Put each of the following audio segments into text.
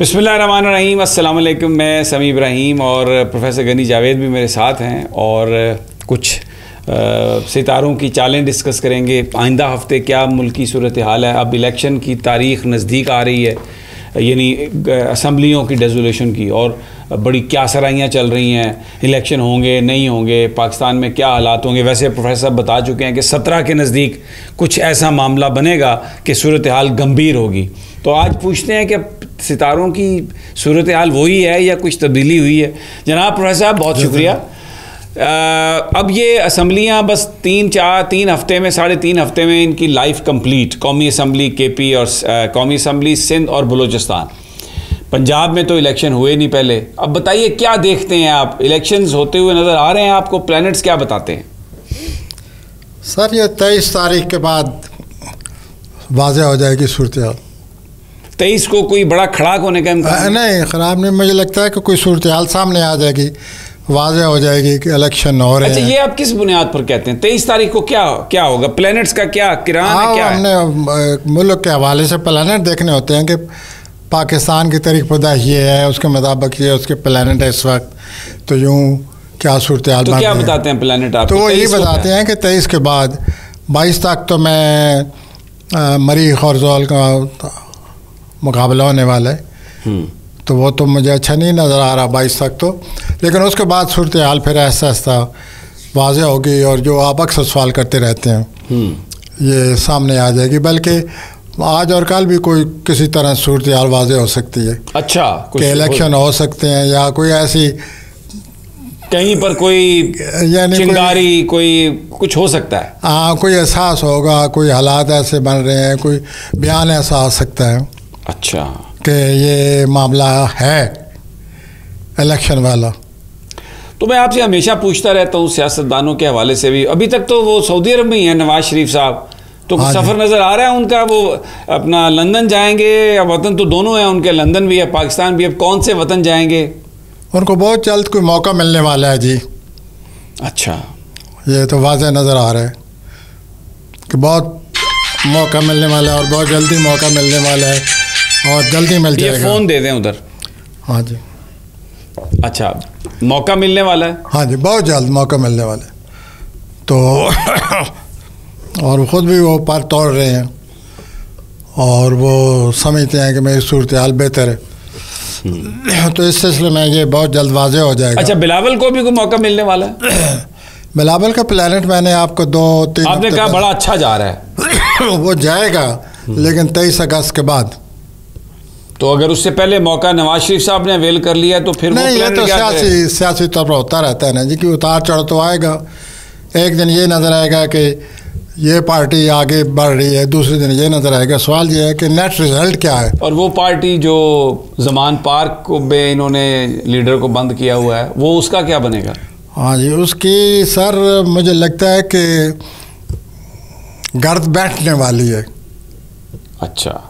बिस्मिल्लाहिर्रहमानिर्रहीम। अस्सलाम वालेकुम। मैं समी इब्राहिम और प्रोफेसर गनी जावेद भी मेरे साथ हैं और कुछ सितारों की चालें डिस्कस करेंगे। आइंदा हफ्ते क्या मुल्की सूरत हाल है। अब इलेक्शन की तारीख़ नज़दीक आ रही है, यानी असम्बलियों की डेजोलेशन की, और बड़ी क्या सराइयाँ चल रही हैं। इलेक्शन होंगे नहीं होंगे, पाकिस्तान में क्या हालात होंगे। वैसे प्रोफेसर साहब बता चुके हैं कि 17 के नज़दीक कुछ ऐसा मामला बनेगा कि सूरत हाल गंभीर होगी। तो आज पूछते हैं कि सितारों की सूरत हाल वही है या कुछ तब्दीली हुई है। जनाब प्रोफेसर साहब बहुत शुक्रिया। अब ये असम्बलियाँ बस 3 हफ्ते में, 3.5 हफ्ते में इनकी लाइफ कंप्लीट। कौमी असम्बली केपी और कौमी असम्बली सिंध और बलूचिस्तान। पंजाब में तो इलेक्शन हुए नहीं पहले। अब बताइए क्या देखते हैं आप, इलेक्शंस होते हुए नज़र आ रहे हैं आपको? प्लैनेट्स क्या बताते हैं? सर ये 23 तारीख के बाद वाज़ेह हो जाएगी सूरत हाल। 23 को कोई बड़ा खड़ाक होने का इम्कान नहीं, ख़राब नहीं। मुझे लगता है कि कोई सूरत हाल सामने आ जाएगी, वाज़ेह हो जाएगी कि इलेक्शन हो रहे हैं। अच्छा, ये आप किस बुनियाद पर कहते हैं? 23 तारीख को क्या होगा? प्लैनेट्स का क्या किरान है? क्या हमने मुल्क के हवाले से प्लैनेट देखने होते हैं कि पाकिस्तान की तारीख पैदा ये है, उसके मुताबिक ये उसके प्लैनेट है इस वक्त, तो यूँ क्या सूरत हाल। तो क्या बताते हैं प्लैनेट आप? तो वो ये बताते हैं कि 23 के बाद 22 तक तो मैं मरीख और ज़ोल का मुकाबला होने वाला है, तो वो तो मुझे अच्छा नहीं नज़र आ रहा 22 तक तो। लेकिन उसके बाद सूरत हाल फिर ऐसा ऐसा वाज़ेह होगी और जो आप अक्सर सवाल करते रहते हैं ये सामने आ जाएगी। बल्कि आज और कल भी कोई किसी तरह सूरत हाल वाज़ेह हो सकती है। अच्छा, कि इलेक्शन हो सकते हैं या कोई ऐसी कहीं पर कोई चिंगारी कोई कुछ हो सकता है। हाँ, कोई एहसास होगा, कोई हालात ऐसे बन रहे हैं, कोई बयान ऐसा आ सकता है। अच्छा, कि ये मामला है इलेक्शन वाला। तो मैं आपसे हमेशा पूछता रहता हूँ सियासतदानों के हवाले से भी। अभी तक तो वो सऊदी अरब में ही हैं नवाज शरीफ साहब, तो हाँ सफ़र नज़र आ रहा है उनका। वो अपना लंदन जाएंगे या वतन तो दोनों हैं उनके, लंदन भी है पाकिस्तान भी। अब कौन से वतन जाएंगे? उनको बहुत जल्द कोई मौका मिलने वाला है जी। अच्छा, ये तो वाज़ेह नज़र आ रहा है कि बहुत मौका मिलने वाला है और बहुत जल्दी मौका मिलने वाला है और जल्दी मिल जाएगा। ये फ़ोन दे दें उधर। हाँ जी। अच्छा, मौका मिलने वाला है? हाँ जी, बहुत जल्द मौका मिलने वाला है। तो और ख़ुद भी वो पर तोड़ रहे हैं और वो समझते हैं कि मेरी सूरत हाल बेहतर है। तो इस सिलसिले में ये बहुत जल्द वाज़ेह हो जाएगा। अच्छा, बिलावल को भी कोई मौका मिलने वाला है? बिलावल का प्लैनेट मैंने आपको 2-3 आपने कहा बड़ा अच्छा जा रहा है। वो जाएगा लेकिन 23 अगस्त के बाद। तो अगर उससे पहले मौका नवाज शरीफ साहब ने अवेल कर लिया तो फिर नहीं, ये तो सियासी तौर पर होता रहता है ना जी, कि उतार चढ़ तो आएगा। एक दिन ये नज़र आएगा कि ये पार्टी आगे बढ़ रही है, दूसरे दिन ये नज़र आएगा। सवाल ये है कि नेट रिजल्ट क्या है। और वो पार्टी जो ज़मान पार्क को में इन्होंने लीडर को बंद किया हुआ है, वो उसका क्या बनेगा? हाँ जी, उसकी सर मुझे लगता है कि गर्द बैठने वाली है। अच्छा,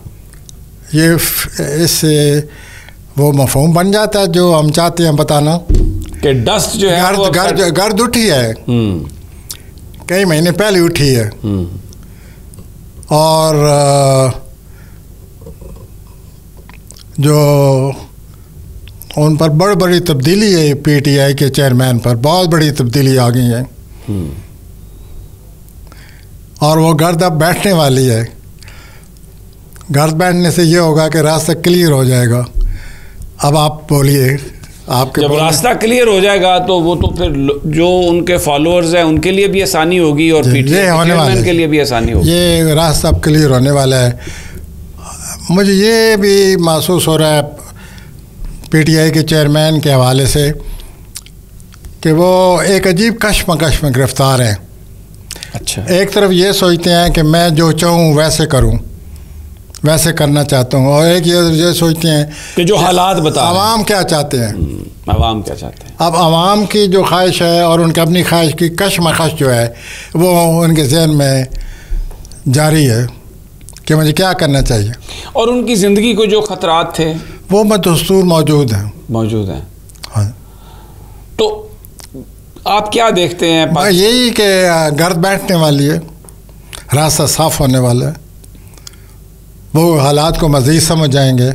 ये इससे वो मफहूम बन जाता है जो हम चाहते हैं बताना कि डस्ट जो है गर्द उठी है, कई महीने पहले उठी है और जो उन पर बड़ी तब्दीली है PTI के चेयरमैन पर, बहुत बड़ी तब्दीली आ गई है और वो गर्द अब बैठने वाली है। गर्द बैठने से ये होगा कि रास्ता क्लियर हो जाएगा। अब आप बोलिए, आपके जब रास्ता क्लियर हो जाएगा तो वो तो फिर जो उनके फॉलोअर्स हैं उनके लिए भी आसानी होगी और PTI के लिए भी आसानी होगी। ये रास्ता अब क्लियर होने वाला है। मुझे ये भी महसूस हो रहा है PTI के चेयरमैन के हवाले से कि वो एक अजीब कश्मकश में गिरफ्तार हैं। अच्छा, एक तरफ ये सोचते हैं कि मैं जो चाहूँ वैसे करूँ, वैसे करना चाहता हूँ, और एक ये सोचते हैं कि जो हालात बता आवाम क्या चाहते हैं। आवाम क्या चाहते हैं? अब आवाम की जो ख्वाहिश है और उनकी अपनी ख्वाहिश की कशमकश जो है वो उनके जहन में जारी है कि मुझे क्या करना चाहिए। और उनकी ज़िंदगी को जो ख़तरात थे वो मदस्तूर मौजूद हैं। हाँ, तो आप क्या देखते हैं? यही कि गर्द बैठने वाली है, रास्ता साफ़ होने वाला है, वो हालात को मज़ीद समझ जाएंगे।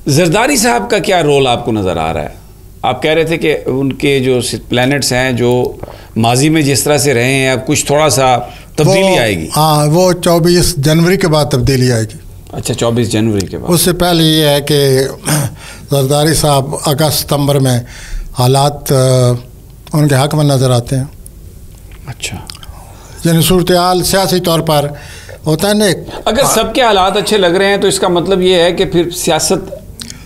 زرداری صاحب کا کیا رول آپ کو نظر آ رہا ہے؟ آپ کہہ رہے تھے کہ ان کے جو پلینٹس ہیں جو ماضی میں جس طرح سے رہے ہیں اب کچھ تھوڑا سا تبدیلی آئے گی. ہاں، وہ 24 جنوری کے بعد تبدیلی آئے گی. اچھا، 24 جنوری کے بعد. اس سے پہلے یہ ہے کہ زرداری صاحب اگست ستمبر میں حالات ان کے حق میں نظر آتے ہیں. اچھا، یعنی صورتحال سیاسی طور پر ہوتا ہے نا. اگر سب کے حالات اچھے لگ رہے ہیں تو اس کا مطلب یہ ہے کہ پھر سیاست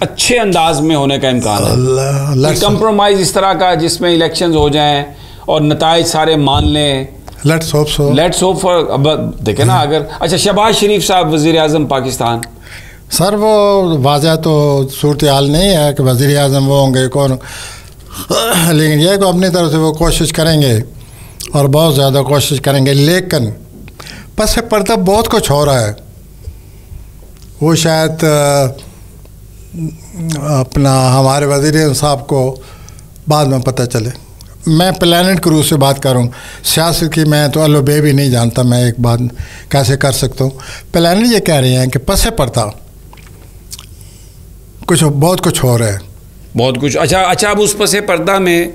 اچھے انداز میں ہونے کا امکان ہے. کمپرومائز اس طرح کا جس میں الیکشنز ہو جائیں اور نتائج سارے مان لیں. Let's hope for. اب دیکھیں نا، اگر اچھا شہباز شریف صاحب وزیر اعظم پاکستان، سر وہ واضح تو صورتحال نہیں ہے کہ وزیر اعظم وہ ہوں گے کون، لیکن یہ کہ اپنی طرف سے وہ کوشش کریں گے اور بہت زیادہ کوشش کریں گے. لیکن پس پردہ بہت کچھ ہو رہا ہے. وہ شاید اپنا ہمارے وزیر اعظم صاحب کو بعد میں پتہ چلے. میں پلانٹ کروز سے بات کروں، سیاست کی میں تو الو بے بھی نہیں جانتا. میں ایک بات کیسے کر سکتا ہوں. پلانٹ یہ کہہ رہے ہیں کہ پس پردہ بہت کچھ ہو رہا ہے. بہت کچھ. اچھا اب اس پس پردہ میں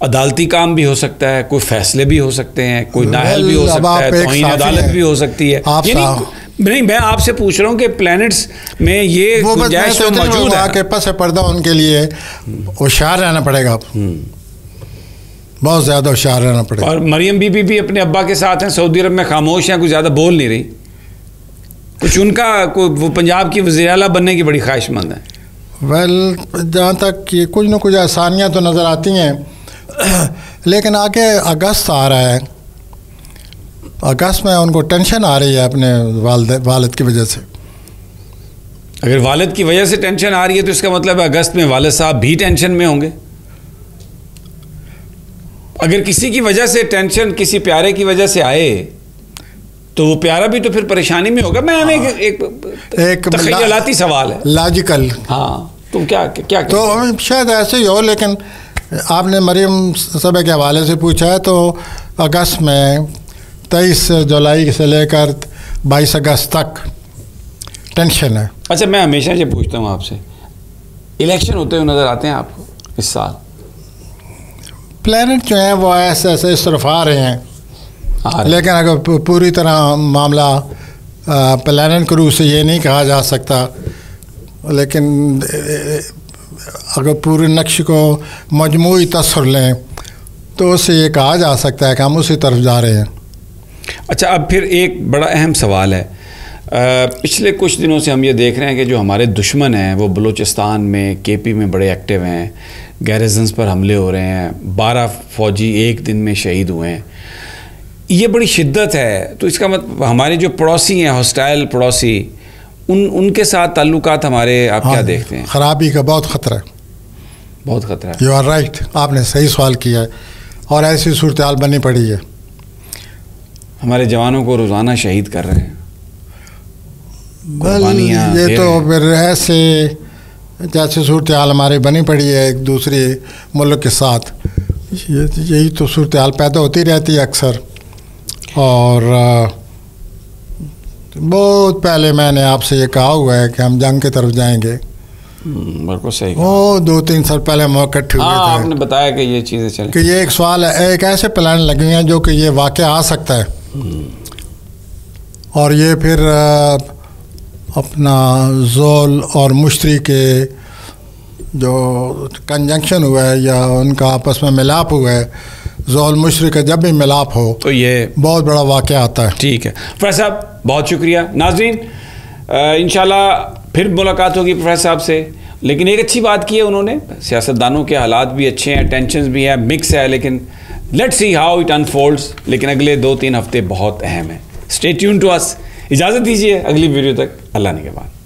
عدالتی کام بھی ہو سکتا ہے، کوئی فیصلے بھی ہو سکتے ہیں، کوئی نااہل بھی ہو سکتا ہے، توہین عدالت بھی ہو سکتی ہے. نہیں، میں آپ سے پوچھ رہا ہوں کہ پلینٹس میں یہ گنجائش تو موجود ہے کہ پس پردہ ان کے لیے ہوشیار رہنا پڑے گا. بہت زیادہ ہوشیار رہنا پڑے گا. اور مریم بی بی بھی اپنے ابا کے ساتھ ہیں، سعودی عرب میں خاموش ہیں، کچھ زیادہ بول نہیں رہی. کچھ ان کا وہ پنجاب کی وزیر اعلیٰ بننے کی بڑی خواہش مند ہیں. جہاں تک کہ کچھ نہ کچھ آسانیاں تو نظر آتی ہیں، لیکن آگے اگست آ رہا ہے. اگست میں ان کو ٹینشن آ رہی ہے اپنے والد کی وجہ سے. اگر والد کی وجہ سے ٹینشن آ رہی ہے تو اس کا مطلب ہے اگست میں والد صاحب بھی ٹینشن میں ہوں گے. اگر کسی کی وجہ سے ٹینشن کسی پیارے کی وجہ سے آئے تو وہ پیارا بھی تو پھر پریشانی میں ہوگا. میں ایک تخیلاتی سوال ہے، لاجیکل. ہاں، تم کیا تو شاید ایسے ہی ہو. لیکن آپ نے مریم صاحبہ کے حوالے سے پوچھا ہے تو اگست میں 23 جولائی سے لے کر 22 اگست تک ٹینشن ہے. اچھا، میں ہمیشہ یہ پوچھتا ہوں آپ سے، الیکشن ہوتے ہوئے نظر آتے ہیں آپ کو اس سال؟ پلانٹ جو ہیں وہ ایسے اس طرف آ رہے ہیں. لیکن اگر پوری طرح معاملہ پلانٹ کروز سے یہ نہیں کہا جا سکتا، لیکن اگر پورے نقش کو مجموعی تصور لیں تو اس سے یہ کہا جا سکتا ہے کہ ہم اسی طرف جا رہے ہیں. اچھا، اب پھر ایک بڑا اہم سوال ہے. پچھلے کچھ دنوں سے ہم یہ دیکھ رہے ہیں کہ جو ہمارے دشمن ہیں وہ بلوچستان میں، کے پی میں بڑے ایکٹیو ہیں. گیریزنز پر حملے ہو رہے ہیں، 12 فوجی ایک دن میں شہید ہوئے ہیں. یہ بڑی شدت ہے. تو اس کا مطلب ہمارے جو پڑوسی ہیں، ہاسٹائل پڑوسی، ان کے ساتھ تعلقات ہمارے آپ کیا دیکھتے ہیں؟ خرابی کا بہت خطرہ ہے. بہت خطرہ ہے. You are right. آپ نے صحیح سوال کیا ہے اور ایسی صورتحال بنی پڑی ہے. ہمارے جوانوں کو روزانہ شہید کر رہے ہیں. یہ تو پھر ایسے جیسے صورتحال ہماری بنی پڑی ہے ایک دوسرے ملک کے ساتھ، یہی تو صورتحال پیدا ہوتی رہتی ہے اکثر. اور بہت پہلے میں نے آپ سے یہ کہا ہوا ہے کہ ہم جنگ کی طرف جائیں گے. بالکل صحیح. وہ 2-3 سال پہلے موقع ہوئے تھے. آپ نے بتایا کہ یہ چیزیں چلیں، کہ یہ ایک سوال ہے، ایک ایسے پلان لگے ہیں جو کہ یہ واقعہ آ سکتا ہے. اور یہ پھر اپنا زول اور مشتری کے جو کنجنکشن ہوا ہے یا ان کا آپس میں ملاپ ہوا ہے، زول مشتری کا جب بھی ملاپ ہو تو یہ بہت بڑا واقعہ آتا ہے. ٹھیک ہے پروفیسر صاحب، بہت شکریہ. ناظرین، انشاءاللہ پھر ملاقات ہوگی پروفیسر صاحب سے. لیکن ایک اچھی بات کی ہے انہوں نے، سیاستدانوں کے حالات بھی اچھے ہیں، ٹینشنز بھی ہیں، مکس ہے، لیکن let's see how it unfolds. لیکن اگلے 2-3 ہفتے بہت اہم ہیں. اسٹے ٹیون ٹو اس. اجازت دیجیے اگلی ویڈیو تک. اللہ نے کے بعد.